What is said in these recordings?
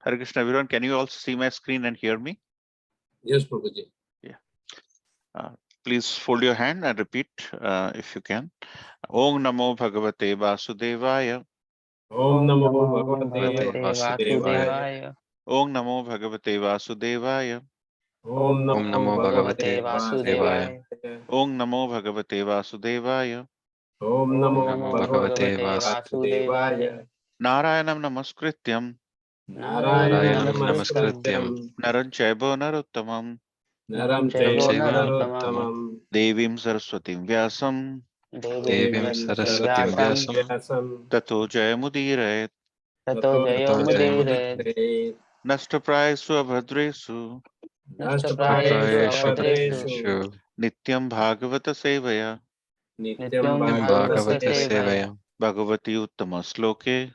Hare Krishna, everyone. Can you also see my screen and hear me? Yes, Prabhuji. Yeah. Please fold your hand and repeat if you can. Om Namo Bhagavate Vasudevaya. Om Om Namo Namo Bhagavate Bhagavate Vasudevaya. Vasudevaya. Om Namo Bhagavate Vasudevaya. Om Om Namo Namo Bhagavate Bhagavate Vasudevaya. Vasudevaya. Om Namo Bhagavate Vasudevaya. Om Om Namo Namo Bhagavate Bhagavate Vasudevaya. Vasudevaya. Narayanam Namaskrityam. Narayanam Narayanam Namaskrityam. Namaskrityam. Naran Chaibo Narottamam. Naram Naram Chaivo Chaiva Narottamam. Narottamam. Devim Saraswatim Vyasam. Devim Devim Saraswatim Saraswatim Vyasam. Vyasam. Tato Jayamudirayat. Tato Tato Jayo Mudire. Jayamudire. Nashtaprayasu Abhadresu. Nashtaprayesu Nashtaprayesu Abhadresu. Abhadresu. Nityam Bhagavata Sevaya. Nityam Nityam Bhagavata Bhagavata Sevaya. Sevaya. Bhagavati Uttama Sloke.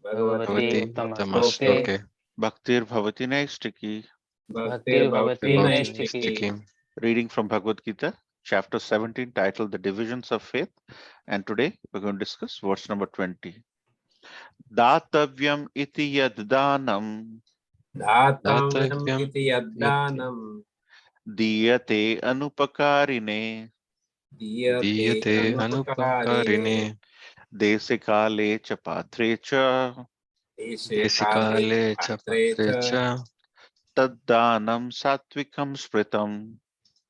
Bhagavati Bhagavati Uttama Uttamastoke. Bhaktir Bhavati Naistiki. Bhaktir Bhaktir Bhavati Bhavati Naistiki. Naistiki. Reading from Bhagavad Gita, chapter 17, titled The Divisions of Faith. And today we're going to discuss verse number 20. Datavyam iti yad danam Dhatavyam iti yaddanam diyate anupakarine diyate anupakarine dese kale cha patre cha deshe kale patre cha taddanam satvikam smritam.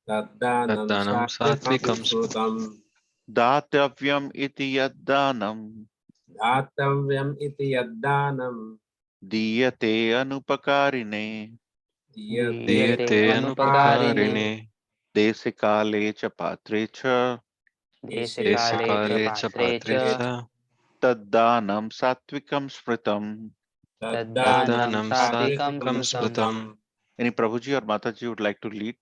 taddanam satvikam srutam. Datavyam iti yad danam Dhatavyam iti yaddanam diyate anupakarine diyate Diyate anupakarine Anupakarine. dese kale cha patre cha Dese deshe Kale Cha kale Patre patre Cha. cha taddanam satvikam smritam. Taddanam taddanam Satvikam satvikam Smritam. srutam. Any Prabhuji or Mataji would like to lead?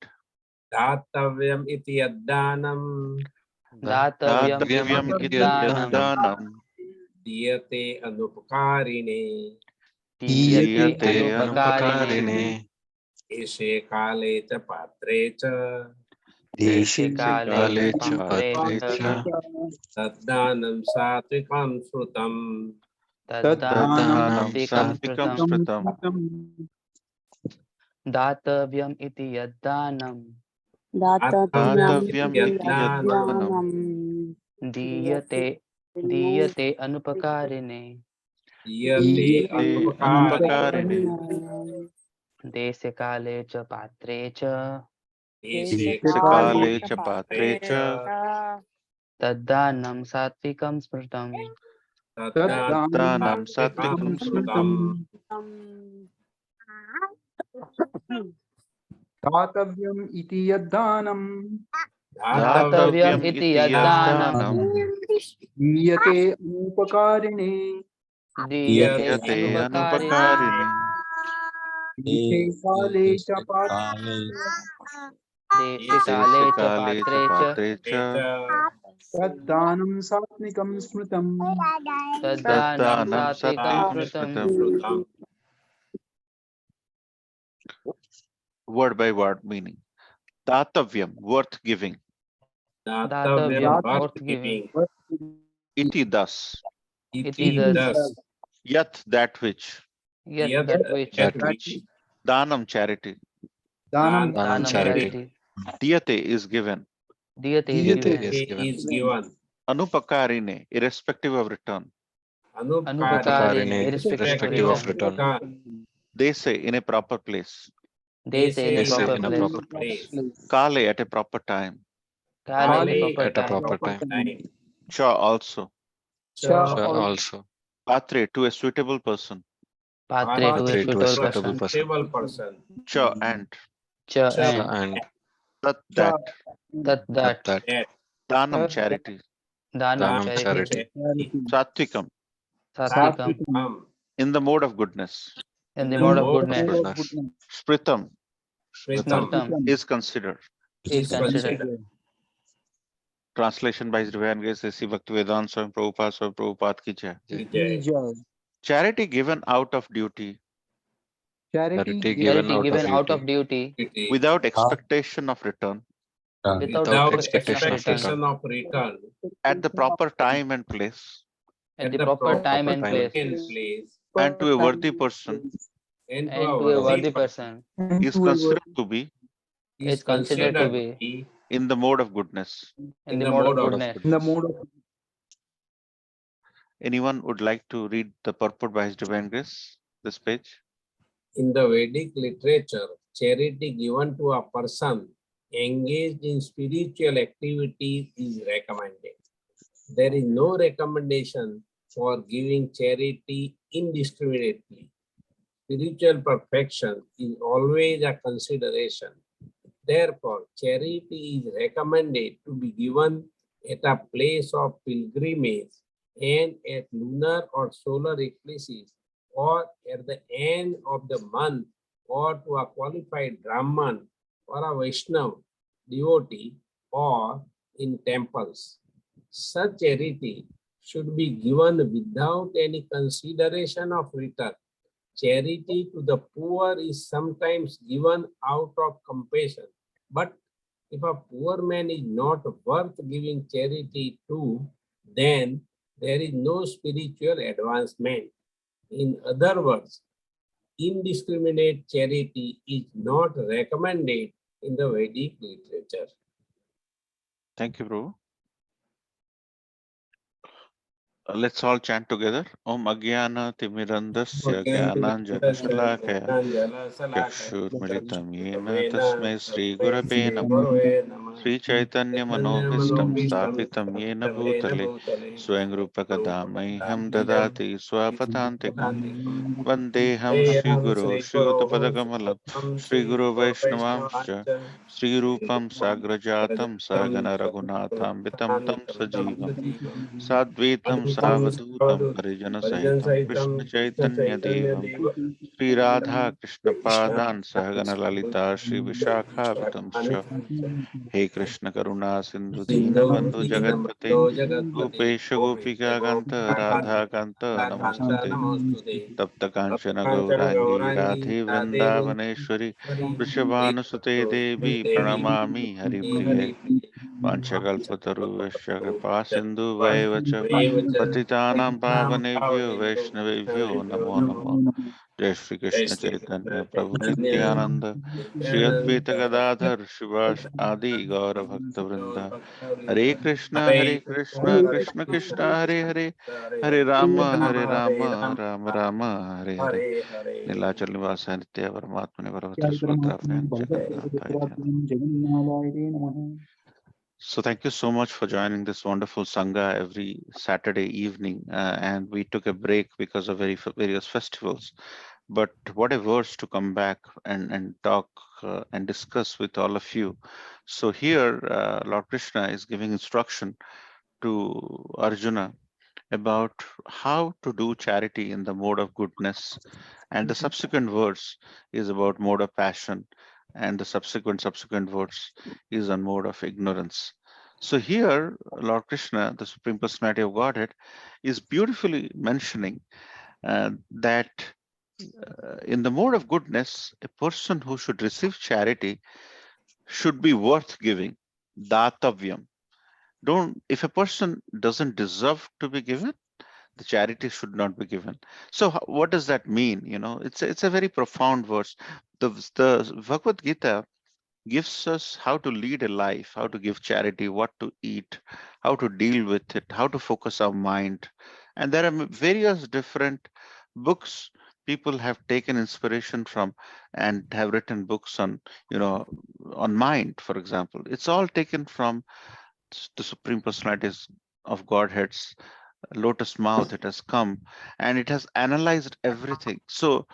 Dhatavyam iti yaddanam Datavyam Datavyam iti iti yaddanam. yaddanam diyate anupakarine Diyate diyate Anupakarine. anupakarine deshe kale cha patre cha Dese dese Kale Cha kale cha Patre patre Cha. cha taddanam satvikam srutam. Taddanam taddanam Satvikam satvikam Smritam. smritam. Datavyam iti yaddanam. Dhatavyam Datavyam iti iti yaddanam yaddanam Diyate Diyate Anupakarine. diyate diyate anupakarine anupakarine Dese Kale Cha Patre Cha. deshe dese kale kale cha patre patre cha cha Taddanam Satvikam Smritam. taddanam taddanam satvikam satvikam srutam. smritam. दातव्यम् इति यद्दानं Datavyam Datavyam Dhatavyam iti iti yaddanam. yaddanam दीयते अनुपकारिणे Diyate diyate Anupakarine. anupakarine देशे काले च पात्रे Dese dese Kale Cha kale cha Patre Cha. patre cha तद्दानं सात्विकं स्मृतम् Taddanam taddanam Satvikam satvikam Smritam. smritam. Word by word meaning. Datavyam, worth giving. Dhatavyam Datavyam worth worth giving. giving. Iti thus. Iti Iti thus. thus. Yat, that which. Yet Yat that which. that which. Danam, charity. दानं Dhanam Charity. charity. Diyate is given. Diyate is दीयते given. Is given. Anupakarine, irrespective of return. Anupakarine irrespective of return. They say in a proper place. They say in a proper in a place. proper place. Kale at a proper time. Kale at a Kale proper at a time. proper time. Cha also. Cha also Patre to a suitable person. Patre to a suitable person. suitable person. Cha and. Cha Cha and. Tat that. That that. that. Danam charity. Dhanam Dhanam charity. charity. Satvikam Satvikam. Satvik in the mode of goodness. In the the mode of mode goodness. Spritam Smritam Smartam is considered. is considered. Translation by Srivan Sri Bhaktivedanta Swami Prabhupada ki jai. Vijay. Charity given out of duty charity Charity given out of duty without expectation of return without Without expectation of return expectation of return. at the proper time and place at the proper time and place place. and to a worthy person and to and a to a worthy worthy person person and is to a considered to be is considered to considered to be be in the mode of goodness. in in the the mode mode of of Mode of goodness. in the goodness. mode of Anyone would like to read the purport by His Divine Grace? This page. in the Vedic literature, charity given to a person engaged in spiritual activities is recommended. There is no recommendation for giving charity indiscriminately. Spiritual perfection is always a consideration. Therefore, charity is recommended to be given at a place of pilgrimage and at lunar or solar eclipses or at the end of the month or to a qualified Brahman or a Vaishnav devotee or in temples. Such charity should be given without any consideration of return. Charity to the poor is sometimes given out of compassion. But if a poor man is not worth giving charity to, then there is no spiritual advancement. In other words, indiscriminate charity is not recommended in the Vedic literature. Thank you, Prabhu. Let's all chant together. Om Agyana Timirandasya Gyananjana Shalakaya Chakshurmilitam Yena Tasmai Sri Gurave Namah Sri Chaitanya Manovistam Stapitam Yena Bhutale Swayam Rupa Kadamaiham Dadati Swapatantikam Vandeham Shri Guru Shri Utapadakamala Shri Guru Vaishnavamscha Sri Rupam Sagrajatam Sagana Raghunatham Vitam Tam Sajivam Sadvaitam Savadhutam Parijana Sahitam Krishna Chaitanya Devam Sri Radha Krishna Padan Sahagana Lalita Sri Vishakha Vitamscha He Krishna Karuna Sindhu Dina Bandhu Jagatpate Gopesha Gopika Ganta Radha Kanta Namostute Tapta Kanchana Gaurangi Radhe Vrindavaneshwari Vrishabhanusute Devi Pranamami Hari Priye Vanchakalpataruvyasya Kripa Sindhu Vaivacha Patitanam Pavanebhyo Vaishnavebhyo Namo Namo Jai Shri Krishna Chaitanya Prabhu Nityananda Shri Advaita Gadadhar Shivash Adi Gaura Bhakta Vrinda Hare Krishna Krishna Krishna Hare Hare Hare Rama Rama Rama Hare Hare Nilachal Nivasa Nitya Paramatmane Varavata Subhadra Jagannath Jagannathaye Namaha. So thank you so much for joining this wonderful Sangha every Saturday evening. And we took a break because of various festivals. But what a verse to come back and talk and discuss with all of you. So here, Lord Krishna is giving instruction to Arjuna about how to do charity in the mode of goodness. And the subsequent verse is about mode of passion. And the subsequent verse is on mode of ignorance. So here, Lord Krishna, the Supreme Personality of Godhead, is beautifully mentioning that in the mode of goodness, a person who should receive charity should be worth giving. Datavyam. Don't, if a person doesn't deserve to be given, the charity should not be given. So what does that mean? You know, it's a very profound verse. The Bhagavad Gita gives us how to lead a life, how to give charity, what to eat, how to deal with it, how to focus our mind. And there are various different books people have taken inspiration from and have written books on, you know, on mind, for example. It's all taken from the Supreme Personalities of Godhead's lotus mouth. It has come and it has analyzed everything. So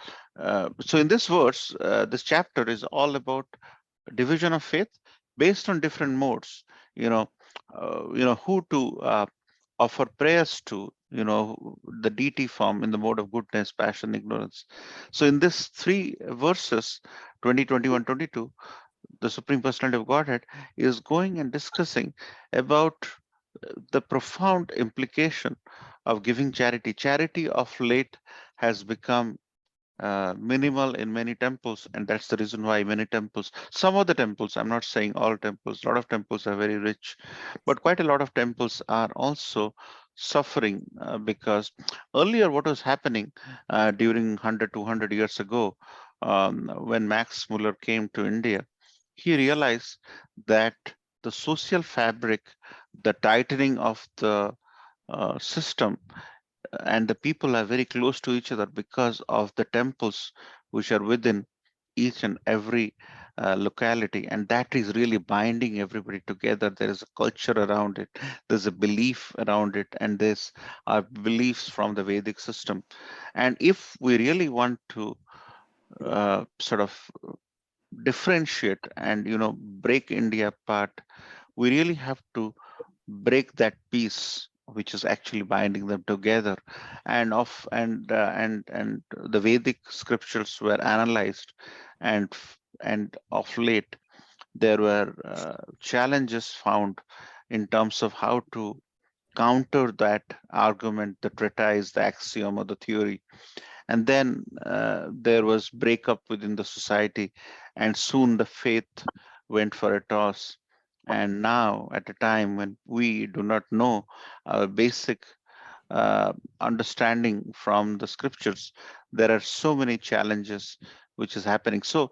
in this verse, this chapter is all about division of faith based on different modes. Who to offer prayers to. The deity form in the mode of goodness, passion, ignorance. So in this three verses, 20, 21, 22, the Supreme Personality of Godhead is going and discussing about the profound implication of giving charity. Charity of late has become minimal in many temples, and that's the reason why many temples, some of the temples, I'm not saying all temples, a lot of temples are very rich, but quite a lot of temples are also suffering, because earlier what was happening during 100, 200 years ago, when Max Muller came to India, he realized that the social fabric, the tightening of the system, and the people are very close to each other because of the temples which are within each and every locality, and that is really binding everybody together. There is a culture around it, there's a belief around it, and there's beliefs from the Vedic system. And if we really want to sort of differentiate and break India apart, we really have to break that piece which is actually binding them together. And the Vedic scriptures were analyzed, and of late there were challenges found in terms of how to counter that argument, the treatise, the axiom, or the theory. And then there was breakup within the society, and soon the faith went for a toss. And now, at a time when we do not know our basic understanding from the scriptures, there are so many challenges which is happening. So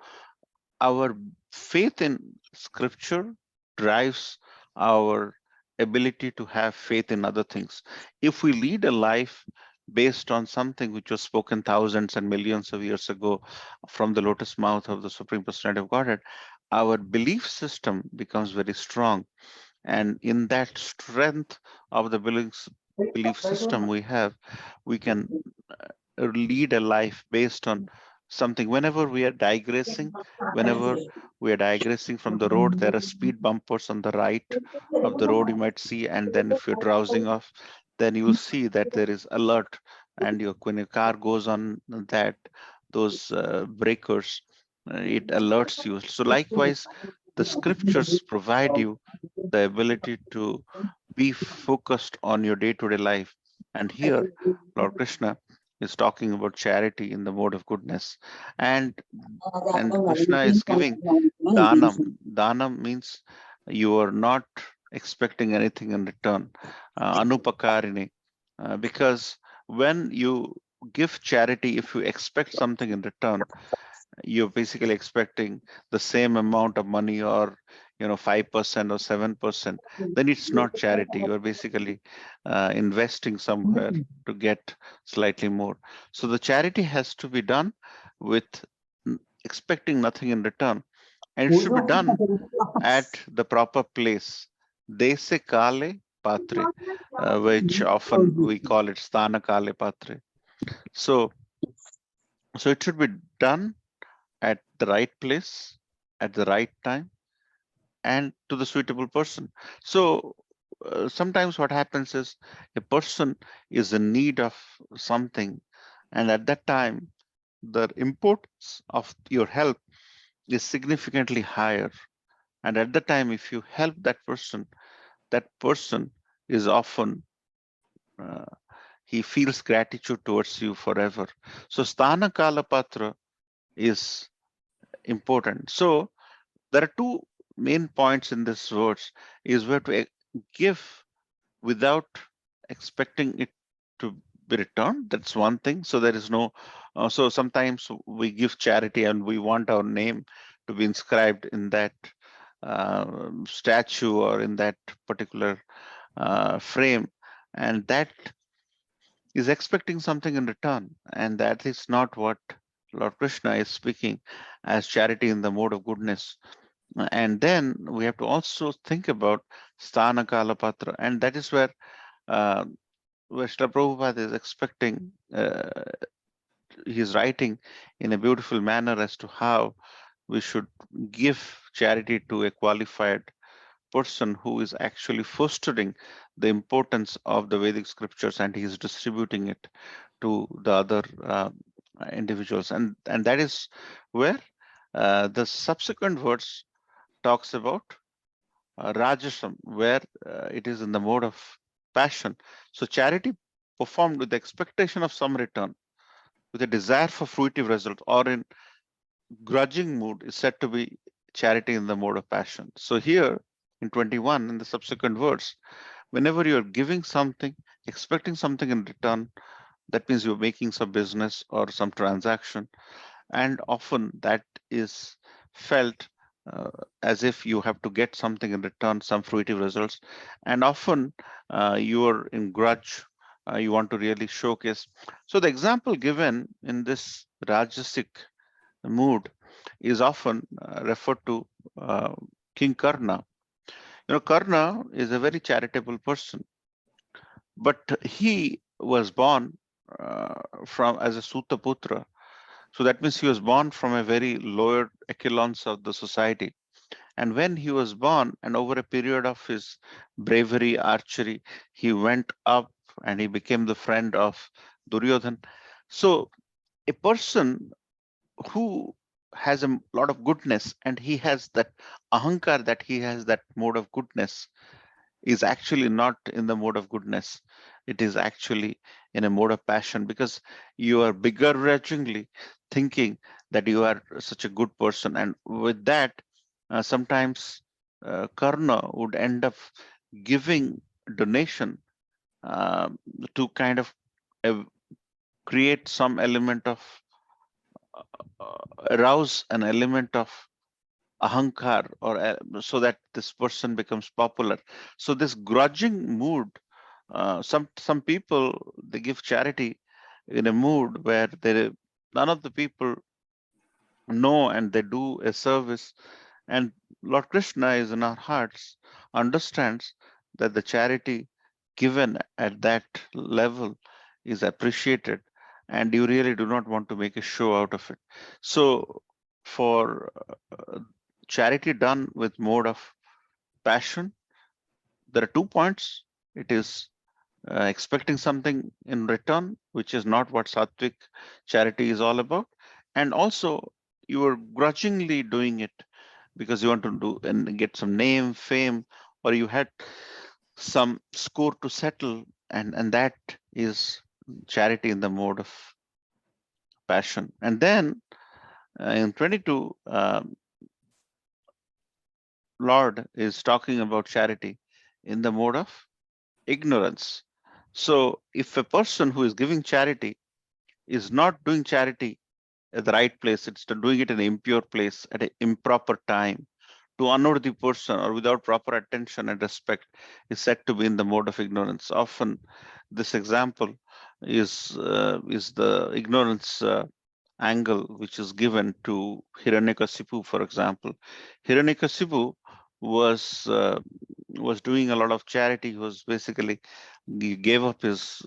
our faith in scripture drives our ability to have faith in other things. If we lead a life based on something which was spoken thousands and millions of years ago from the lotus mouth of the Supreme Personality of Godhead, our belief system becomes very strong. And in that strength of the belief system we can lead a life based on something. Whenever we are digressing, whenever we are digressing from the road, there are speed bumpers on the right of the road you might see, and then if you're drowsing off, then you will see that there is alert, and when your car goes on that those breakers, it alerts you. So likewise, the scriptures provide you the ability to be focused on your day-to-day life. And here Lord Krishna is talking about charity in the mode of goodness. And and Krishna is giving danam. Danam means you are not expecting anything in return, anupakarini, because when you give charity, if you expect something in return, you're basically expecting the same amount of money, or 5% or 7%, then it's not charity. You're basically investing somewhere to get slightly more. So the charity has to be done with expecting nothing in return, and it should be done at the proper place. Dese kale patre, which often we call it sthana kale patre. So so it should be done at the right place, at the right time, and to the suitable person. So sometimes what happens is a person is in need of something, and at that time, the importance of your help is significantly higher. And at the time, if you help that person is often uh, he feels gratitude towards you forever. So sthana kala patra is important. So there are two main points in this verse: is where to give without expecting it to be returned. That's one thing. So there is no so sometimes we give charity and we want our name to be inscribed in that statue or in that particular frame, and that is expecting something in return, and that is not what Lord Krishna is speaking as charity in the mode of goodness. And then we have to also think about sthana kala patra, and that is where Srila Prabhupada is expecting, he's writing in a beautiful manner as to how we should give charity to a qualified person who is actually fostering the importance of the Vedic scriptures, and he is distributing it to the other individuals. And that is where the subsequent verse talks about Rajasam, where it is in the mode of passion. So charity performed with the expectation of some return, with a desire for fruitive result, or in grudging mood, is said to be charity in the mode of passion. So here in 21, in the subsequent verse, whenever you are giving something expecting something in return. That means you're making some business or some transaction, and often that is felt uh, as if you have to get something in return, some fruitive results, and often you are in grudge. You want to really showcase. So the example given in this Rajasic mood is often referred to uh, King Karna. Karna is a very charitable person, but he was born from as a Sutaputra. So that means he was born from a very lower echelons of the society. And when he was born, and over a period of his bravery, archery, he went up and he became the friend of Duryodhan. So a person who has a lot of goodness and he has that ahankar, that he has that mode of goodness, is actually not in the mode of goodness. It is actually in a mode of passion, because you are begrudgingly thinking that you are such a good person. And with that, sometimes Karna would end up giving donation uh, to kind of uh, create some element of arouse an element of ahankar, or so that this person becomes popular. So this grudging mood, some people, they give charity in a mood where none of the people know, and they do a service, and Lord Krishna is in our hearts, understands that the charity given at that level is appreciated, and you really do not want to make a show out of it. So for charity done with mode of passion, there are 2 points. It is expecting something in return, which is not what sattvic charity is all about. And also, you are grudgingly doing it because you want to do and get some name, fame, or you had some score to settle, and that is charity in the mode of passion. And then in 22, Lord is talking about charity in the mode of ignorance. So if a person who is giving charity is not doing charity at the right place, it's doing it in an impure place at an improper time, to unworthy person or without proper attention and respect, is said to be in the mode of ignorance. Often this example is the ignorance angle which is given to Hiranyakasipu, for example. Hiranyakasipu was was doing a lot of charity. He was basically, he gave up his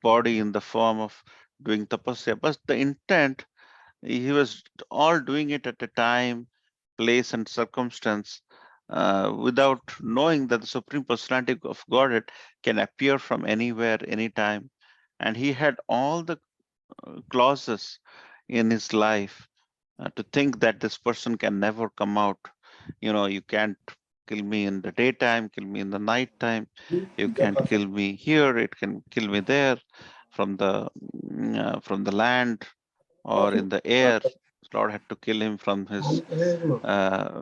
body in the form of doing tapasya, but the intent, he was all doing it at a time, place, and circumstance, without knowing that the Supreme Personality of Godhead can appear from anywhere, anytime. And he had all the clauses in his life to think that this person can never come out. You can't kill me in the daytime, kill me in the nighttime. You can't kill me here. It can kill me there, from the land or in the air. Lord had to kill him from his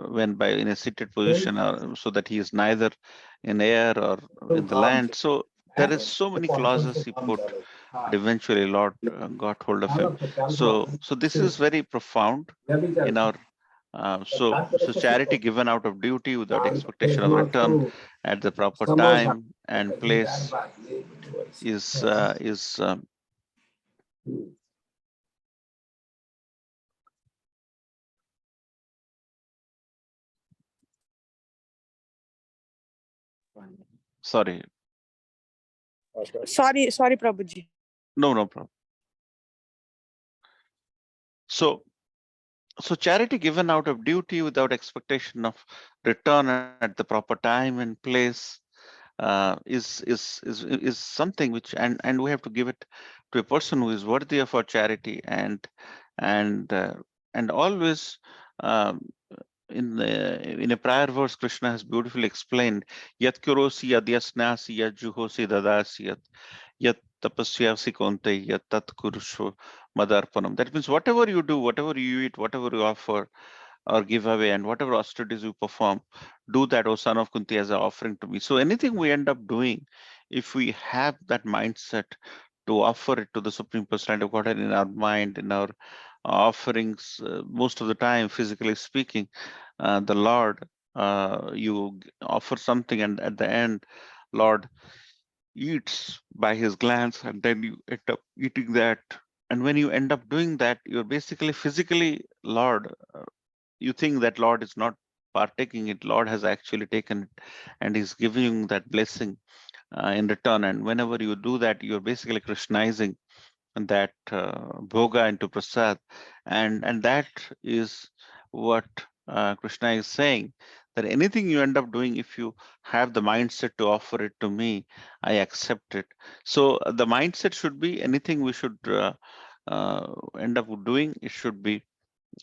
when by in a seated position, so that he is neither in air or in the land. So there is so many clauses he put, but eventually Lord got hold of him. So this is very profound in our so charity given out of duty without expectation of return at the proper time and place is sorry. Sorry, Prabhuji. No problem. So charity given out of duty without expectation of return at the proper time and place is something which, and we have to give it to a person who is worthy of our charity. And always, um, in a prior verse, Krishna has beautifully explained, yat kurosi yadyasnasi yat juhosi dadasi yat tapasyasi konte yat tat kurusho madarpanam. That means whatever you do, whatever you eat, whatever you offer or give away, and whatever austerities you perform, do that, O son of Kunti, as an offering to me. So anything we end up doing if we have that mindset to offer it to the Supreme Personality of Godhead in our mind, in our offerings, most of the time, physically speaking, the Lord, you offer something, and at the end, Lord eats by his glance, and then you end up eating that. And when you end up doing that, you're basically physically, Lord, you think that Lord is not partaking it. Lord has actually taken it, and he's giving you that blessing in return. And whenever you do that, you're basically Krishnizing that bhoga into prasad, and that is what Krishna is saying, that anything you end up doing, if you have the mindset to offer it to me, I accept it. So the mindset should be, anything we should end up doing, it should be,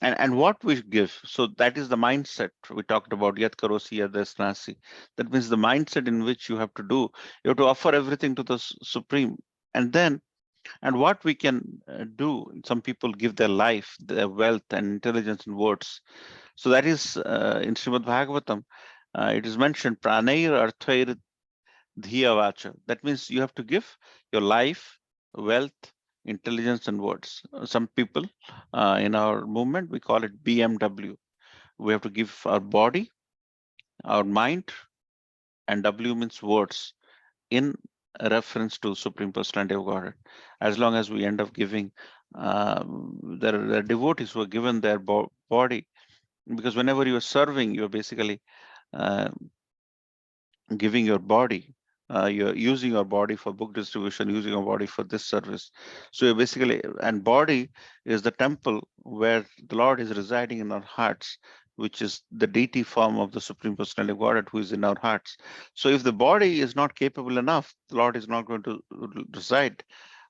and what we give. So that is the mindset we talked about, yat karosi yadasnasi. That means the mindset in which you have to do, you have to offer everything to the supreme. And then, and what we can do, some people give their life, their wealth and intelligence in words. So that is in Srimad Bhagavatam, it is mentioned, pranair arthair dhiya vacha. That means you have to give your life, wealth, intelligence and words. Some people in our movement, we call it BMW. We have to give our body, our mind, and W means words, in reference to Supreme Personality of Godhead. As long as we end up giving, there are devotees who are given their body, because whenever you are serving, you're basically uh, giving your body. You're using your body for book distribution, using your body for this service. So you're basically, and body is the temple where the Lord is residing in our hearts, which is the deity form of the Supreme Personality of Godhead who is in our hearts. So if the body is not capable enough, the Lord is not going to reside.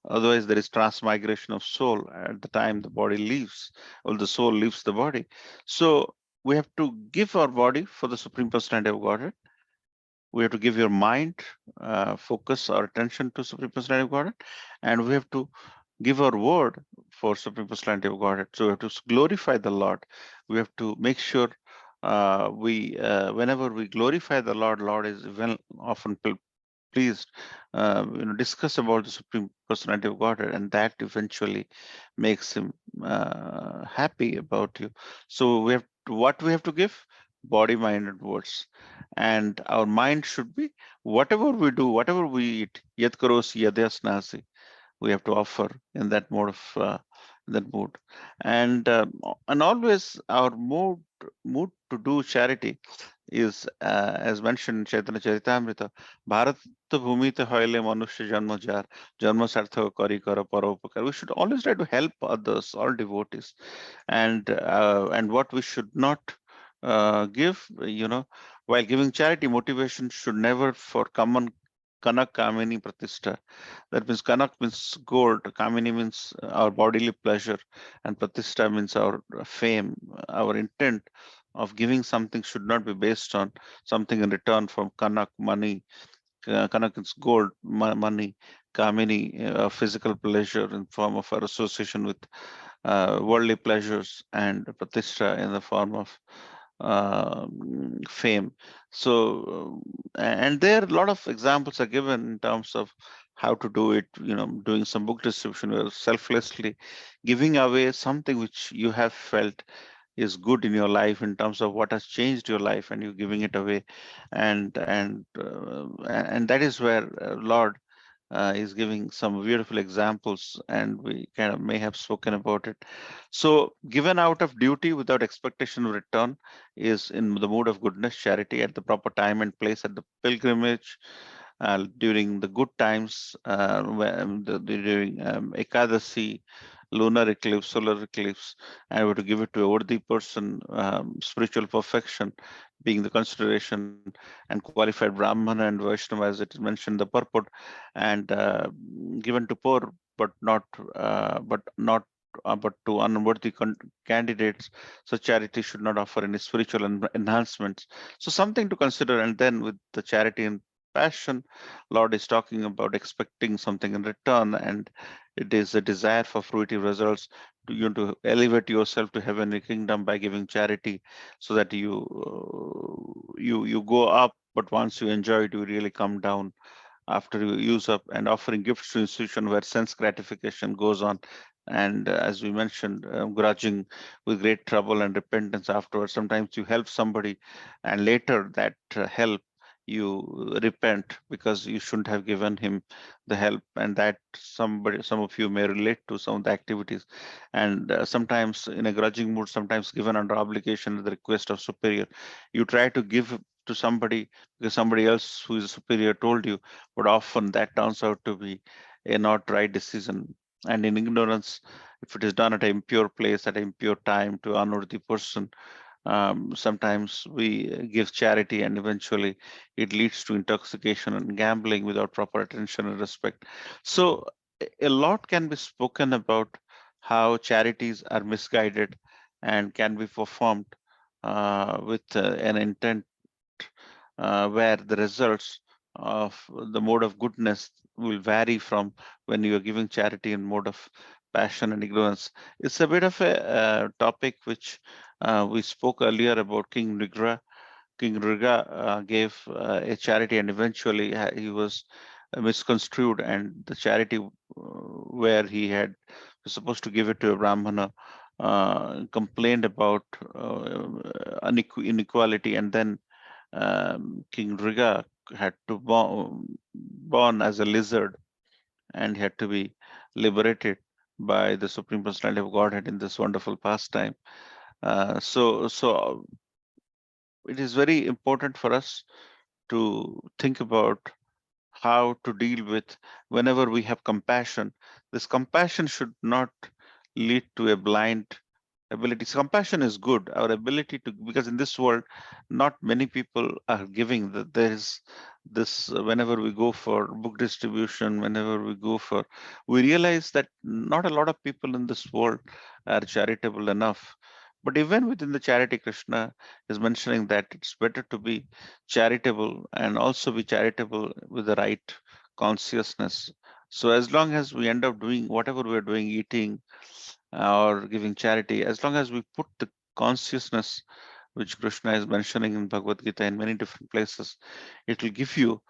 Otherwise, there is transmigration of soul at the time the body leaves, or the soul leaves the body. So we have to give our body for the Supreme Personality of Godhead. We have to give your mind, focus our attention to Supreme Personality of Godhead, and we have to give our word for Supreme Personality of Godhead. So we have to glorify the Lord. We have to make sure whenever we glorify the Lord, Lord is well often pleased, discuss about the Supreme Personality of Godhead, and that eventually makes him happy about you. So we have to, what we have to give? Body, mind, and words. And our mind should be, whatever we do, whatever we eat, yat karosi yadyasnasi, we have to offer in that mode of that mood. And always our mood to do charity is as mentioned in Chaitanya Charitamrita, Bharat Bhumite Hoile Manusha Janma Jar, Janma Sartha Kari Kara Paropakar. We should always try to help others, all devotees. And what we should not give, while giving charity, motivation should never for common Kanak Kamini Pratishta. That means Kanak means gold, Kamini means our bodily pleasure, and Pratishta means our fame. Our intent of giving something should not be based on something in return from Kanak, money. Kanak is gold, money. Kamini, physical pleasure in form of our association with worldly pleasures, and Pratishta in the form of fame. So, and there a lot of examples are given in terms of how to do it, doing some book distribution, where selflessly giving away something which you have felt is good in your life, in terms of what has changed your life, and you're giving it away. And that is where Lord is giving some beautiful examples, and we kind of may have spoken about it. So, given out of duty without expectation of return is in the mood of goodness, charity, at the proper time and place, at the pilgrimage, during the good times, during Ekadasi, lunar eclipse, solar eclipse, and we have to give it to a worthy person, spiritual perfection being the consideration, and qualified Brahmana and Vaishnava, as it is mentioned in the purport, and given to poor, but not to unworthy candidates. So charity should not offer any spiritual enhancements. So something to consider. And then with the charity and passion, Lord is talking about expecting something in return, and it is a desire for fruitive results, to elevate yourself to heavenly kingdom by giving charity, so that you go up, but once you enjoy it, you really come down after you use up, and offering gifts to institution where sense gratification goes on. And as we mentioned, grudging with great trouble and repentance afterwards. Sometimes you help somebody, and later that help you repent because you shouldn't have given him the help, and that some of you may relate to some of the activities. And sometimes in a grudging mood, sometimes given under obligation at the request of superior, you try to give to somebody because somebody else who is superior told you, but often that turns out to be a not right decision. And in ignorance, if it is done at an impure place, at an impure time to honor the person, sometimes we give charity and eventually it leads to intoxication and gambling without proper attention and respect. So a lot can be spoken about how charities are misguided and can be performed with an intent where the results of the mode of goodness will vary from when you are giving charity in mode of passion and ignorance. It's a bit of a topic which we spoke earlier about King Nigra. King Riga gave a charity, and eventually he was misconstrued, and the charity where he had was supposed to give it to a Brahmana complained about inequality, and then King Riga had to born as a lizard and had to be liberated by the Supreme Personality of Godhead in this wonderful pastime. So it is very important for us to think about how to deal with whenever we have compassion. This compassion should not lead to a blind ability. So compassion is good. Our ability to, because in this world, not many people are giving. That there is this. Whenever we go for book distribution, whenever we go for, we realize that not a lot of people in this world are charitable enough. But even within the charity, Krishna is mentioning that it's better to be charitable and also be charitable with the right consciousness. So as long as we end up doing whatever we're doing, eating or giving charity, as long as we put the consciousness which Krishna is mentioning in Bhagavad Gita in many different places, it will give you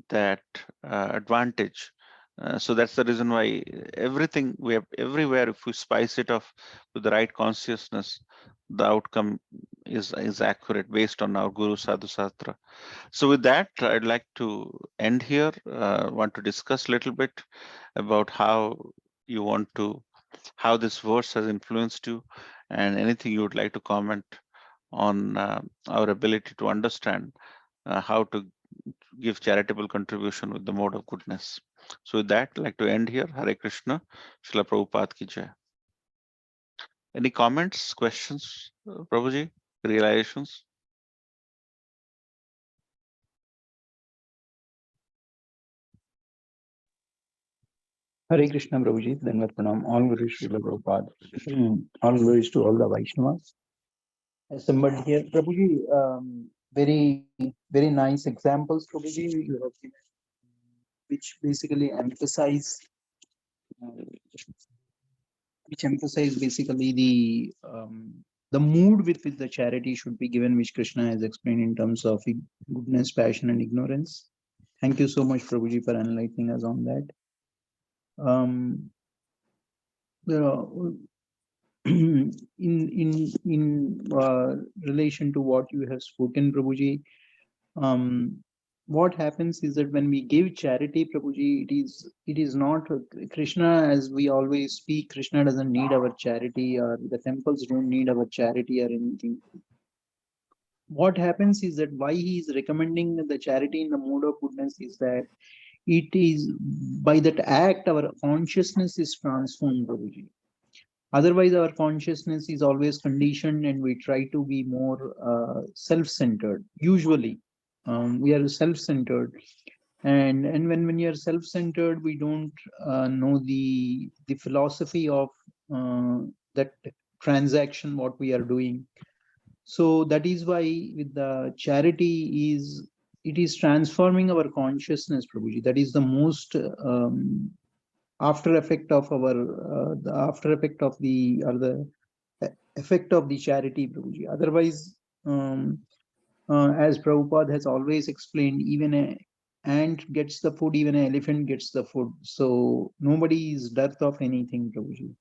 that advantage. So that's the reason why everything we have everywhere, if we spice it off with the right consciousness, the outcome is accurate based on our Guru Sadhu Sastra. So with that, I'd like to end here. Want to discuss a little bit about you want to how this verse has influenced you, and anything you would like to comment on our ability to understand how to give charitable contribution with the mode of goodness. So with that, I'd like to end here. Hare Krishna, Srila Prabhupada ki jai. Any comments, questions, Prabhuji, realizations? Hare Krishna Prabhuji, Dhanvat Pranam, all glories to Srila Prabhupada, all glories to all the Vaishnavas assembled here. Prabhuji, very nice examples, Prabhuji, you have given, which basically emphasize basically the mood with which the charity should be given, which Krishna has explained in terms of goodness, passion, and ignorance. Thank you so much, Prabhuji, for enlightening us on that. You know, in relation to what you have spoken, Prabhuji, what happens is that when we give charity, Prabhuji, it is not Krishna, as we always speak. Krishna doesn't need our charity, or the temples don't need our charity or anything. What happens is that why he is recommending the charity in the mode of goodness is that it is by that act our consciousness is transformed, Prabhuji. Otherwise, our consciousness is always conditioned and we try to be more self-centered. Usually, we are self-centered. And when you're self-centered, we don't know the philosophy of that transaction, what we are doing. So that is why with the charity it is transforming our consciousness, Prabhuji. That is the most after effect of our the after effect of the or the effect of the charity, Prabhuji. Otherwise, as Prabhupada has always explained, even ant gets the food, even an elephant gets the food. So nobody is dearth of anything, Prabhuji.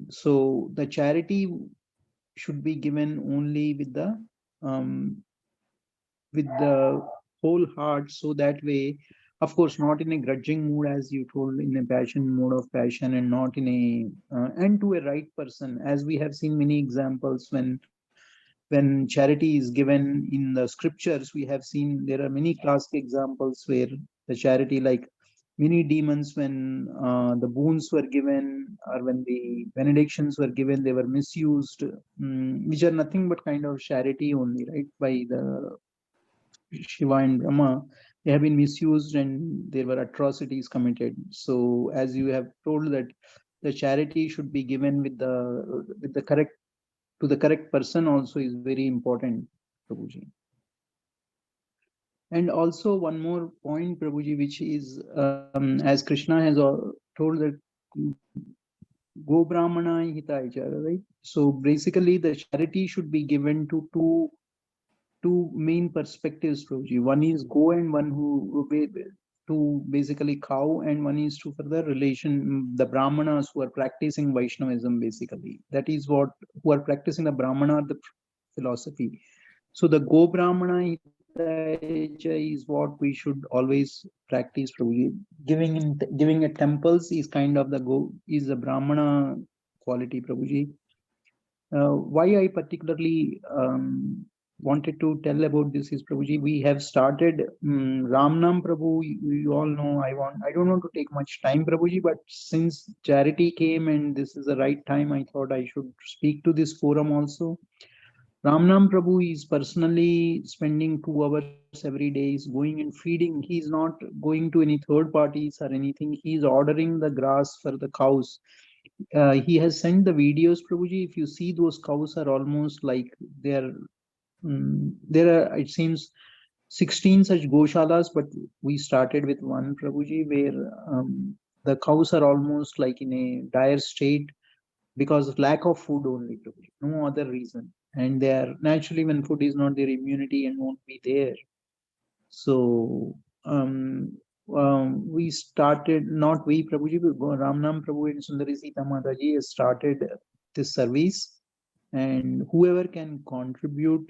So the charity should be given only um, with the whole heart, so that way, of course, not in a grudging mood, as you told, in a passion mode of passion, and not in a and to a right person, as we have seen many examples when charity is given in the scriptures. We have seen there are many classic examples where the charity, like many demons, when the boons were given, or when the benedictions were given, they were misused, which are nothing but kind of charity only, right? By the Shiva and Brahma, they have been misused and there were atrocities committed. So, as you have told, that the charity should be given with the correct, to the correct person also is very important, Prabhuji. And also one more point, Prabhuji, which is as Krishna has told that Go Brahmana Hitaichara, right? So basically, the charity should be given to two main perspectives, Prabhuji. One is go, and one who to basically cow, and one is to for the relation, the Brahmanas who are practicing Vaishnavism, basically. That is what, who are practicing the Brahmana, the philosophy. So the Go Brahmana Hitaicha is what we should always practice, Prabhuji. Giving at temples is kind of the go, is the Brahmana quality, Prabhuji. Why I particularly wanted to tell about this is, Prabhuji, we have started Ramnam, Prabhu. You all know, I don't want to take much time, Prabhuji, but since charity came and this is the right time, I thought I should speak to this forum also. Ramnam Prabhu is personally spending 2 hours every day, is going and feeding. He's not going to any third parties or anything. He's ordering the grass for the cows. He has sent the videos, Prabhuji. If you see, those cows are almost like they're there are, it seems, 16 such goshalas, but we started with one, Prabhuji, where the cows are almost like in a dire state because of lack of food only, Prabhuji, no other reason. And they are naturally, when food is not, their immunity and won't be there. So we started, not we, Prabhuji, but Ramnam Prabhu and Sundari Sita Mataji has started this service, and whoever can contribute,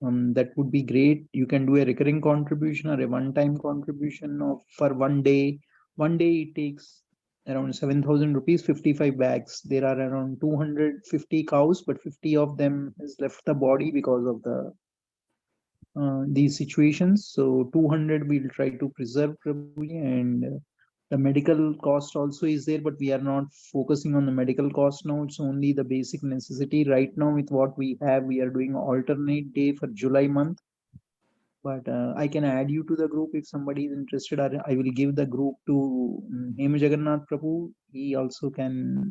that would be great. You can do a recurring contribution or a one-time contribution of for 1 day. 1 day it takes around 7,000 rupees, 55 bags. There are around 250 cows, but 50 of them has left the body because of these situations. So 200 we'll try to preserve, Prabhuji, and the medical cost also is there, but we are not focusing on the medical cost now. It's only the basic necessity. Right now, with what we have, we are doing alternate day for July month. But I can add you to the group if somebody is interested. I will give the group to Hem Jagannath Prabhu. He also can,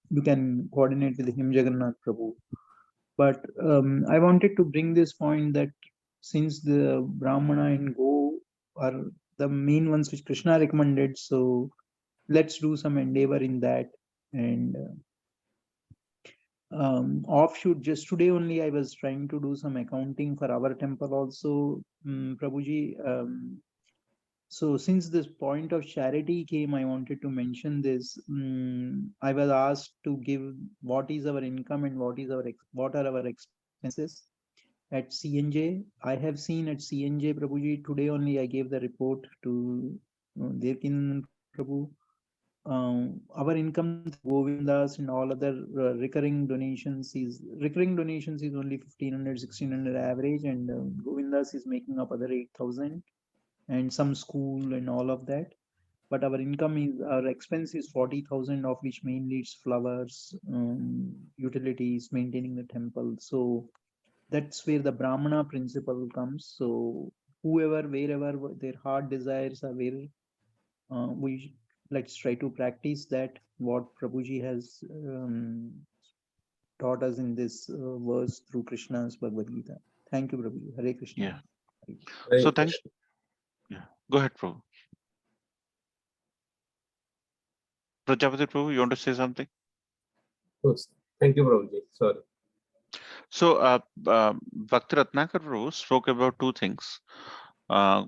you can coordinate with Hem Jagannath Prabhu. But I wanted to bring this point that since the Brahmana and Go are the main ones which Krishna recommended, so let's do some endeavor in that. And offshoot, just today only I was trying to do some accounting for our temple also, Prabhuji. So since this point of charity came, I wanted to mention this. I was asked to give what is our income and what are our expenses at CNJ. I have seen at CNJ, Prabhuji, today only I gave the report to Devkin Prabhu. Our income through Govindas and all other recurring donations is only 1,500, 1,600 average, and Govindas is making up other 8,000, and some school and all of that. But our income is, our expense is 40,000, of which mainly it's flowers, utilities, maintaining the temple. So that's where the Brahmana principle comes. So whoever, wherever their heart desires are, where let's try to practice that what Prabhuji has taught us in this verse through Krishna's Bhagavad Gita. Thank you, Prabhuji. Hare Krishna. Yeah. Hare So thank. Krishna. Yeah. Go ahead, Prabhu. Prajapati Prabhu, you want to say something? Thank you, Prabhuji. Sorry. So Bhakti Ratnakar Prabhu spoke about two things. Uh,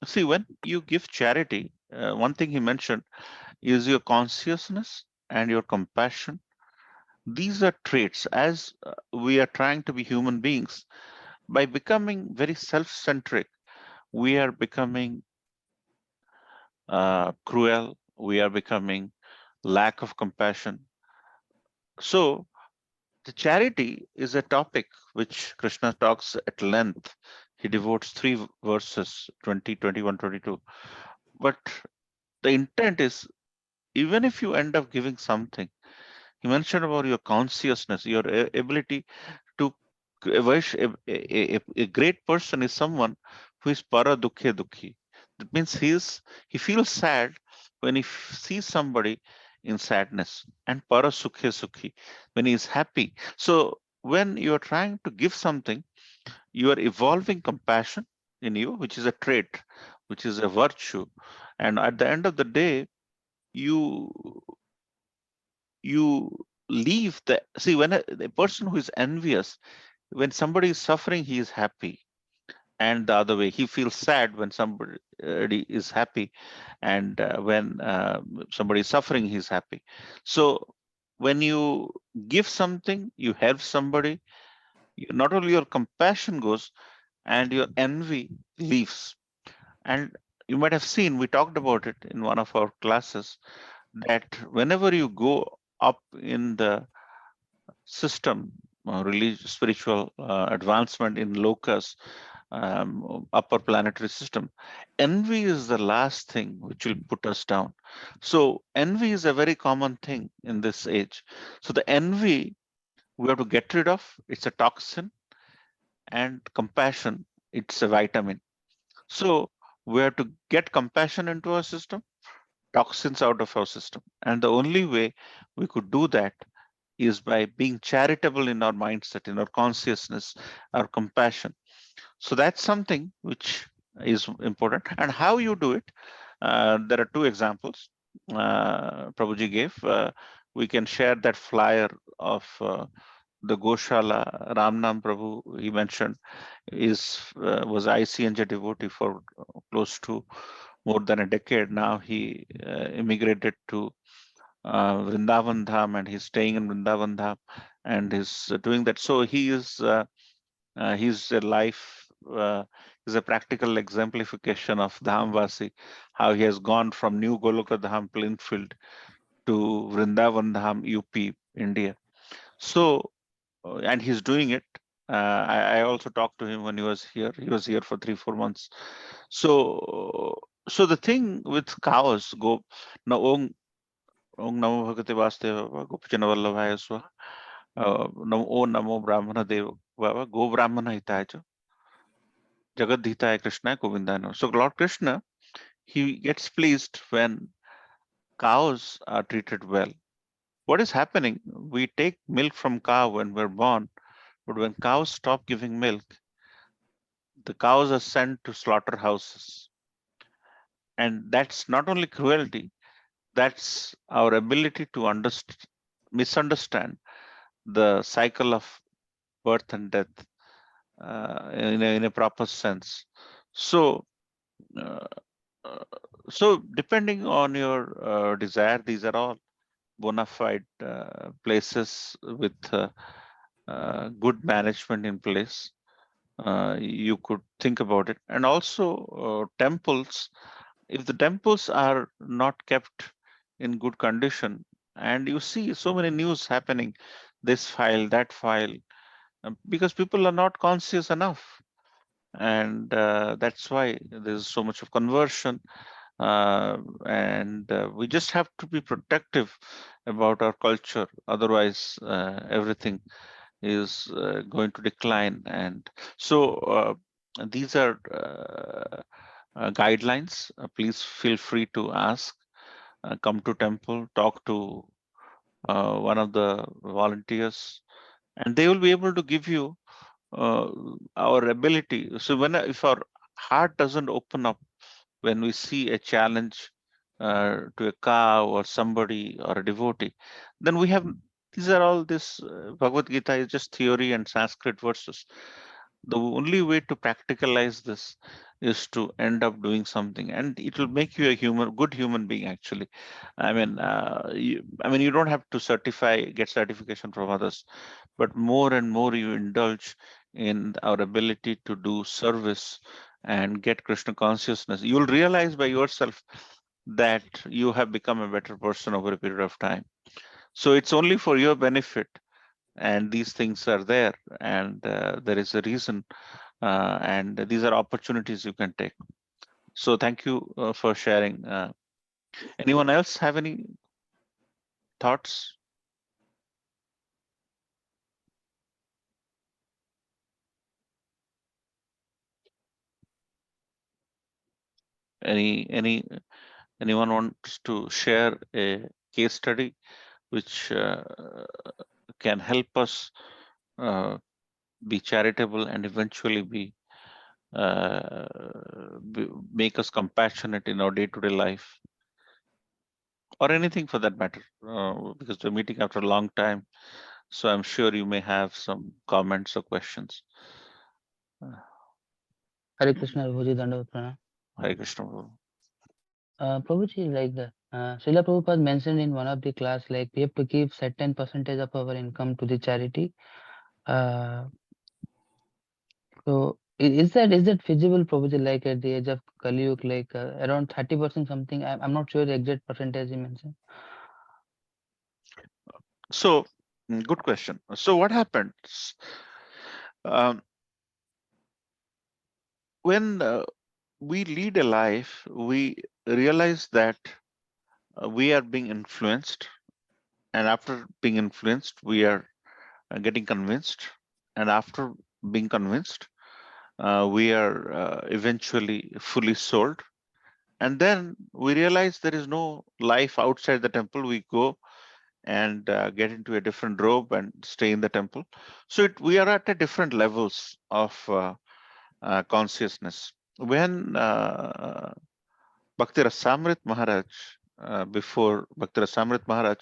See, when you give charity, one thing he mentioned is your consciousness and your compassion. These are traits. As we are trying to be human beings, by becoming very self-centric, we are becoming cruel, we are becoming lack of compassion. So the charity is a topic which Krishna talks at length. He devotes three verses, 20, 21, 22. But the intent is, even if you end up giving something, he mentioned about your consciousness, your ability to a great person is someone who is para dukhe dukhi. That means he feels sad when he sees somebody in sadness, and para sukhe sukhi when he is happy. So when you are trying to give something, you are evolving compassion in you, which is a trait, which is a virtue. And at the end of the day, you you leave the see when a person who is envious, when somebody is suffering, he is happy, and the other way, he feels sad when somebody is happy, and when somebody is suffering, he's happy. So when you give something, you help somebody, not only your compassion goes, and your envy leaves. And you might have seen, we talked about it in one of our classes, that whenever you go up in the system, religious, spiritual advancement in locus, upper planetary system, envy is the last thing which will put us down. So envy is a very common thing in this age. So the envy we have to get rid of. It's a toxin, and compassion, it's a vitamin. So we have to get compassion into our system, toxins out of our system. And the only way we could do that is by being charitable in our mindset, in our consciousness, our compassion. So that's something which is important. And how you do it, there are two examples Prabhuji gave. We can share that flyer of the Goshala. Ramnam Prabhu, he mentioned, was ICNJ devotee for close to more than a decade. Now he immigrated to Vrindavan Dham, and he's staying in Vrindavan Dham, and he's doing that. So he's a life, is a practical exemplification of Dhamvasi, how he has gone from New Goloka Dham, Plainfield, to Vrindavan Dham, UP, India. So, and he's doing it. I also talked to him when he was here. He was here for 3-4 months. So the thing with cows, go now. Om Namo Bhagavate Vasudevaya Gopijana Vallabhaya Swaha. Om Namo Brahmana Deva Bhava Go Brahmana Hitaya Jagat Hitaya Krishna Govindano. So Lord Krishna, he gets pleased when cows are treated well. What is happening? We take milk from cow when we're born, but when cows stop giving milk, the cows are sent to slaughterhouses. And that's not only cruelty, that's our ability to misunderstand the cycle of birth and death in a proper sense. So, uh, uh, so depending on your desire, these are all bona fide places with good management in place. You could think about it. And also temples, if the temples are not kept in good condition, and you see so many news happening, this file, that file, because people are not conscious enough, and that's why there's so much of conversion, and we just have to be protective about our culture, otherwise everything is going to decline. And so these are guidelines. Please feel free to ask, come to temple, talk to one of the volunteers, and they will be able to give you uh, our ability. So if our heart doesn't open up when we see a challenge to a cow or somebody or a devotee, then we have, these are all this Bhagavad Gita is just theory and Sanskrit verses. The only way to practicalize this is to end up doing something, and it will make you a good human being. Actually, you don't have to get certification from others, but more and more you indulge in our ability to do service and get Krishna consciousness, you'll realize by yourself that you have become a better person over a period of time. So it's only for your benefit, and these things are there, and there is a reason, and these are opportunities you can take. So thank you for sharing. Anyone else have any thoughts? Anyone wants to share a case study which can help us uh, be charitable and eventually uh, make us compassionate in our day-to-day life, or anything for that matter, because we're meeting after a long time, so I'm sure you may have some comments or questions. Hare Krishna, Prabhuji, Dandavat Pranam. Hare Krishna. Prabhu. Prabhuji, like the Srila Prabhupada mentioned in one of the class, like we have to give certain percentage of our income to the charity. Uh, so is that feasible, Prabhuji? Like at the age of Kali Yuga, like around 30% something. I'm not sure the exact percentage you mentioned. So, good question. So, what happens um, when we lead a life? We realize that we are being influenced, and after being influenced, we are getting convinced, and after being convinced, we are eventually fully sold. And then we realize there is no life outside the temple. We go and get into a different robe and stay in the temple. So we are at a different levels of consciousness. When Bhakti Rasamrit Maharaj, before Bhakti Rasamrit Maharaj,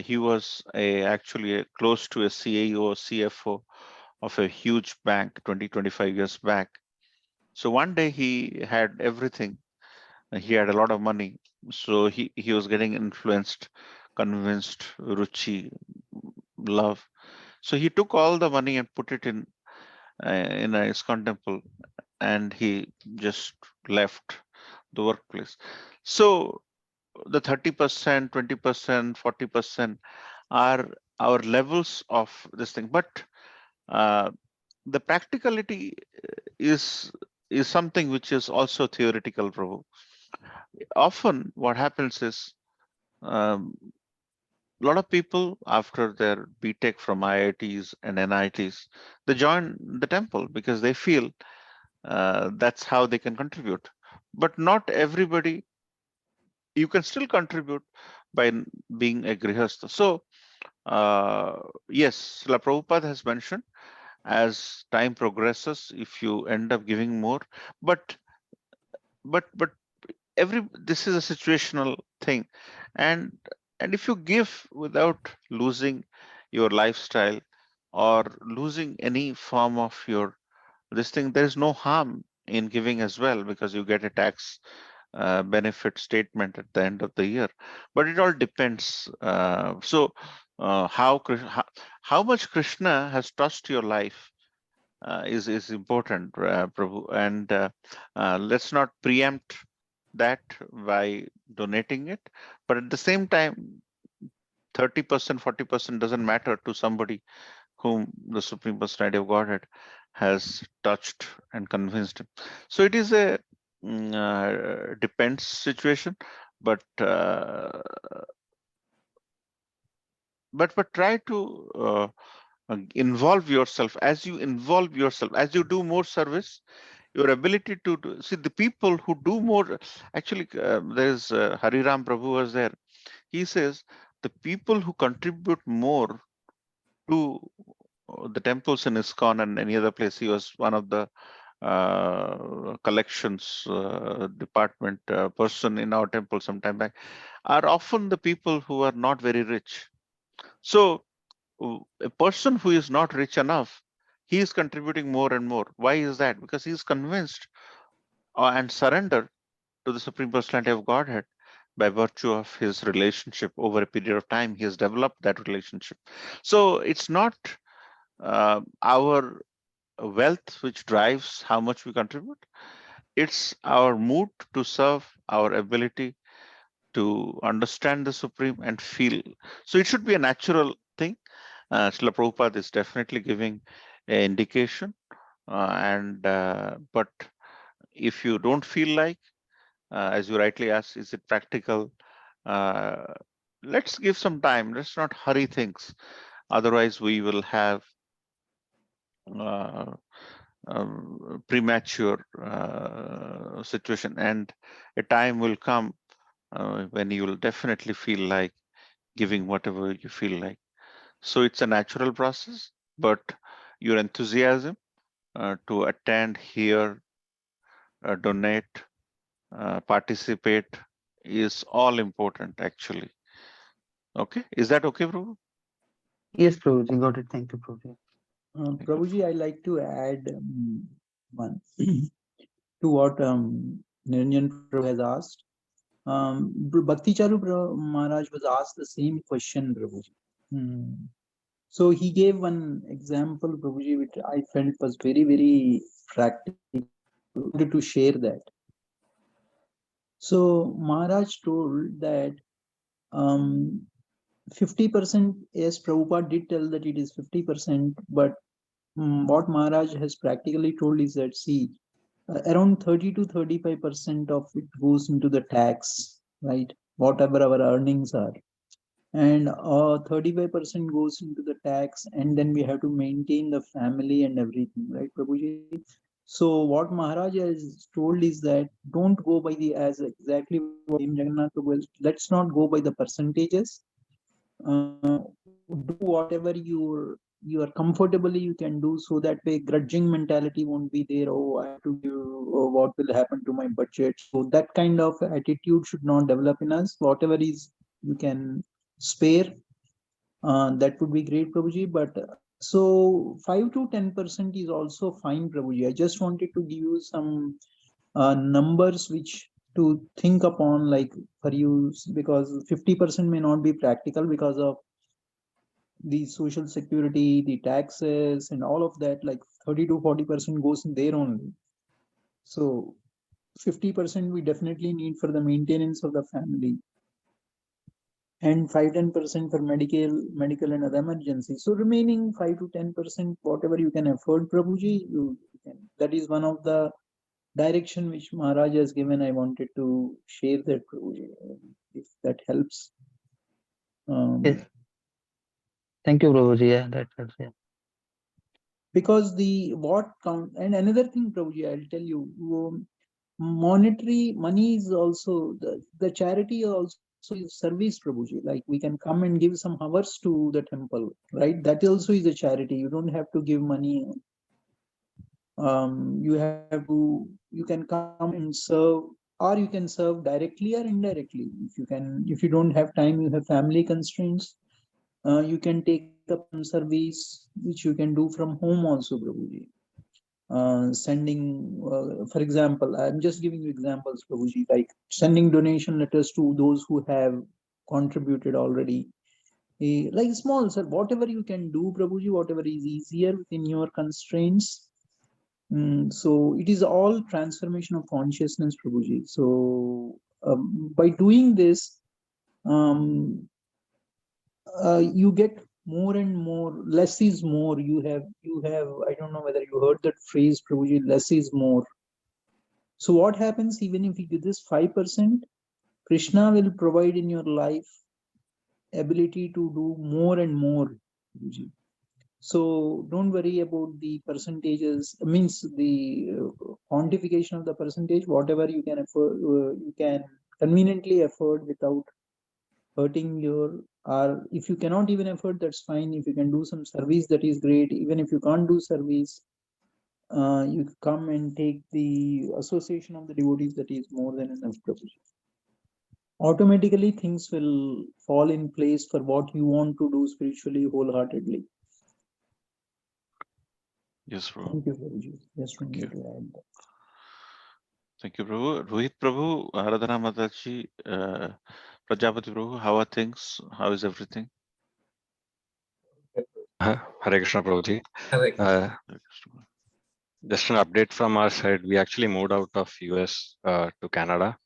he was actually close to a CEO, CFO of a huge bank 25 years back. So one day he had everything. He had a lot of money. So he was getting influenced, convinced, ruchi, love. So he took all the money and put it in a ISKCON temple, and he just left the workplace. So the 30%, 20%, 40% are our levels of this thing. But uh, the practicality is is something which is also theoretical, Prabhu. Often what happens is a lot of people after their BTech from IITs and NITs, they join the temple because they feel that's how they can contribute. But not everybody, you can still contribute by being a grihastha. So yes, Srila Prabhupada has mentioned, as time progresses, if you end up giving more, but but this is a situational thing, and if you give without losing your lifestyle or losing any form of your this thing, there is no harm in giving as well, because you get a tax benefit statement at the end of the year. But it all depends. How much Krishna has touched your life is important, Prabhu, and let's not preempt that by donating it. But at the same time, 30%, 40% doesn't matter to somebody whom the Supreme Personality of Godhead has touched and convinced him. So it is a depends situation, but try to involve yourself. As you involve yourself, as you do more service, your ability to see the people who do more. Actually, there's Hariram Prabhu was there. He says the people who contribute more to the temples in ISKCON and any other place. He was one of the collections department person in our temple some time back, are often the people who are not very rich. So a person who is not rich enough he is contributing more and more. Why is that? Because he is convinced and surrendered to the Supreme Personality of Godhead by virtue of his relationship over a period of time. He has developed that relationship. So it's not our wealth which drives how much we contribute. It's our mood to serve, our ability to understand the Supreme and feel. So it should be a natural thing. Srila Prabhupada is definitely giving an indication. But if you don't feel like, as you rightly asked, is it practical? Uh, let's give some time. Let's not hurry things. Otherwise, we will have uh, premature situation, and a time will come when you will definitely feel like giving whatever you feel like. So it's a natural process, but your enthusiasm to attend, hear, donate, participate is all important actually. Okay, is that okay, Prabhu? Yes, Prabhuji, got it. Thank you, Prabhuji. Prabhuji, I like to add one to what Niranjan Prabhu has asked. Bhakti Charu Maharaj was asked the same question, Prabhuji. So he gave one example, Prabhuji, which I felt was very, very practical. I wanted to share that. So Maharaj told that 50%, yes, Prabhupada did tell that it is 50%, but what Maharaj has practically told is that, see, around 30 to 35% of it goes into the tax, right? Whatever our earnings are. And 35% goes into the tax, and then we have to maintain the family and everything, right, Prabhuji? So what Maharaj has told is that don't go by the, as exactly what Jagannath Prabhu, let's not go by the percentages. Do whatever you are comfortably you can do, so that way grudging mentality won't be there. Oh, I have to give, oh, what will happen to my budget? So that kind of attitude should not develop in us. Whatever is you can spare, that would be great, Prabhuji. But so 5 to 10% is also fine, Prabhuji. I just wanted to give you some numbers which to think upon, like for you, because 50% may not be practical because of the social security, the taxes, and all of that. Like 30 to 40% goes in there only. So 50% we definitely need for the maintenance of the family, and 5-10% for medical and other emergencies. So remaining 5 to 10%, whatever you can afford, Prabhuji, you can. That is one of the direction which Maharaj has given. I wanted to share that, Prabhuji, if that helps. Yes. Thank you, Prabhuji. Yeah, that helps. Yeah. Because the what count, and another thing, Prabhuji, I'll tell you, monetary money is also the charity also is service, Prabhuji. Like we can come and give some hours to the temple, right? That also is a charity. You don't have to give money. You can come and serve, or you can serve directly or indirectly. If you don't have time, you have family constraints, you can take up some service which you can do from home also, Prabhuji. Sending, for example, I'm just giving you examples, Prabhuji, like sending donation letters to those who have contributed already. Like small, sir, whatever you can do, Prabhuji, whatever is easier within your constraints. So it is all transformation of consciousness, Prabhuji. So by doing this, you get more and more. Less is more. You have. I don't know whether you heard that phrase, Prabhuji. Less is more. So what happens even if you give this 5%? Krishna will provide in your life ability to do more and more, Prabhuji. So don't worry about the percentages. Means the quantification of the percentage. Whatever you can afford, you can conveniently afford without hurting your. Or if you cannot even afford, that's fine. If you can do some service, that is great. Even if you can't do service, you come and take the association of the devotees. That is more than enough, Prabhuji. Automatically things will fall in place for what you want to do spiritually wholeheartedly. Yes, Prabhu. Thank you, Prabhuji. Just Thank wanted you. to add that. Thank you, Prabhu. Rohit Prabhu, Aradhana Mataji, Prajapati Prabhu, how are things? How is everything? Hare Krishna Prabhuji. Correct. Just an update from our side. We actually moved out of US to Canada.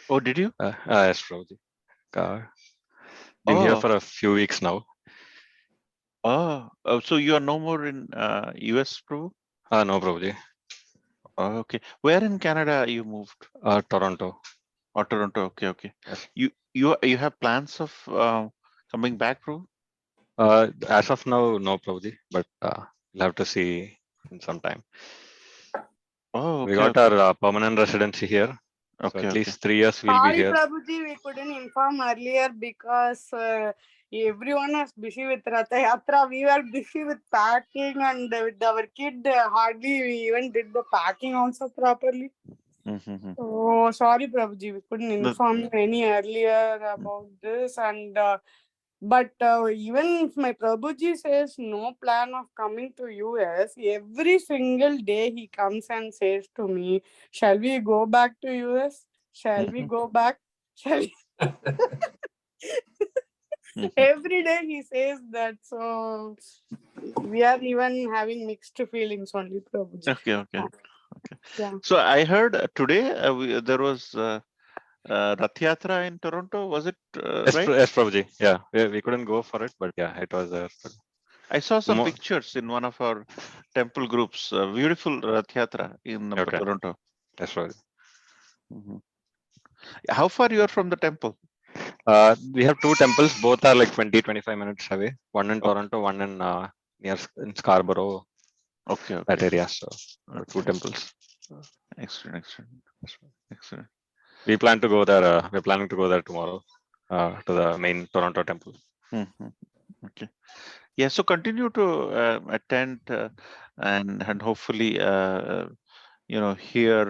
Oh, did you? Yes, Prabhuji. Been here Oh, for a few weeks now. so you are no more in US, Prabhu? No, Prabhuji. Oh, okay. Where in Canada you moved? Toronto. Or Toronto? Okay, okay. Yes. You have plans of coming back, Prabhu? As of now, no, Prabhuji, but we'll have to see in some time. Oh, We okay, got okay. our permanent residency here. So Okay, at okay. least 3 years we'll be Sorry, here. Prabhuji, we couldn't inform earlier because everyone was busy with Ratha Yatra. We were busy with packing and with our kid. Hardly we even did the packing also properly. Mm-hmm. Oh, sorry, Prabhuji, we couldn't No, inform you any earlier about this. And but even if my Prabhuji says no plan of coming to US, every single day he comes and says to me, "Shall we go back to US? Shall we go back? Shall we?" Every day he says that. So we are even having mixed feelings only, Prabhuji. okay, okay. Yeah. So I heard today there was Rath Yatra in Toronto. Was it right? Yes, Prabhuji. Yeah, we couldn't go for it, but yeah, it was there. I saw some Mo- pictures in one of our temple groups. Beautiful Rath Yatra in Okay. Toronto. Yes, Prabhuji. Mhm. How far you are from the temple? We have two temples. Both are like 20-25 minutes away. One in Okay. Toronto, one in near in Scarborough, Okay, that okay. area. So two Okay. temples. Excellent, excellent, excellent. We plan to go there. We're planning to go there tomorrow to the main Toronto temple. Mhm. Okay. Yeah. So continue to attend and hopefully hear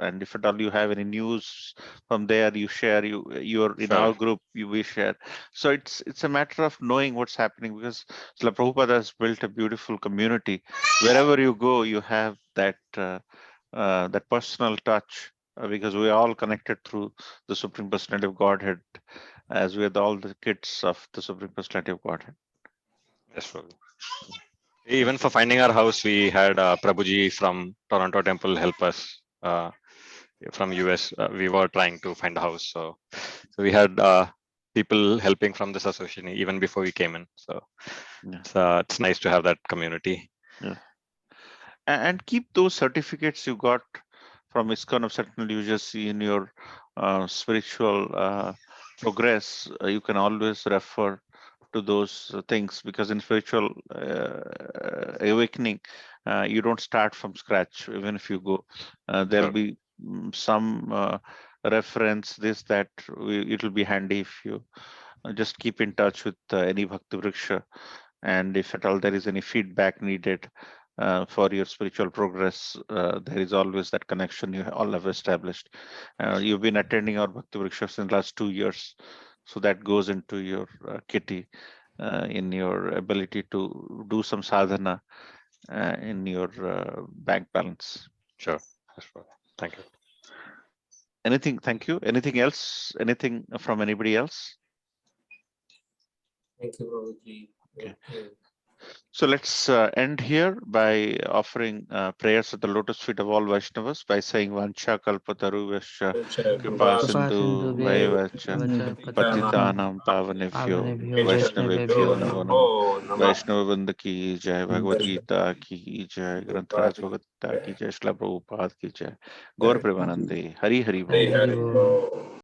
and if at all you have any news from there, you share. You're in Sure. our group. We share. So it's a matter of knowing what's happening because Srila Prabhupada has built a beautiful community. Wherever you go, you have that personal touch because we are all connected through the Supreme Personality of Godhead, as with all the kids of the Supreme Personality of Godhead. Yes, Prabhuji. Even for finding our house, we had Prabhuji from Toronto temple help us. From US, we were trying to find a house. So we had people helping from this association even before we came in. So Yeah. it's nice to have that community. Yeah. And keep those certificates you got from ISKCON of Sentinel you just see in your spiritual progress. You can always refer to those things because in spiritual awakening, you don't start from scratch. Even if you go, there'll Sure. be some reference, this, that. It will be handy if you just keep in touch with any Bhakti Vriksha. And if at all there is any feedback needed for your spiritual progress, there is always that connection you all have established. You've been attending our Bhakti Vrikshas in the last 2 years, so that goes into your kitty in your ability to do some sadhana in your bank balance. Sure. Yes, Prabhuji. Thank you. Anything? Thank you. Anything else? Anything from anybody else? Thank you, Prabhuji. Okay. So let's end here by offering prayers at the lotus feet of all Vaishnavas by saying Vancha Kalpataru Vasha Kripa Sindhu Vaivach Patitanam Pavanebhyo Vaishnavebhyo Namo Namo Vaishnava Vrinda ki Jai Bhagavad Gita ki Jai Grantaraj Bhagavad Gita ki Jai Shla Prabhupada ki Jai Gaur Premanande Hari Hari Bol. Hari Bol.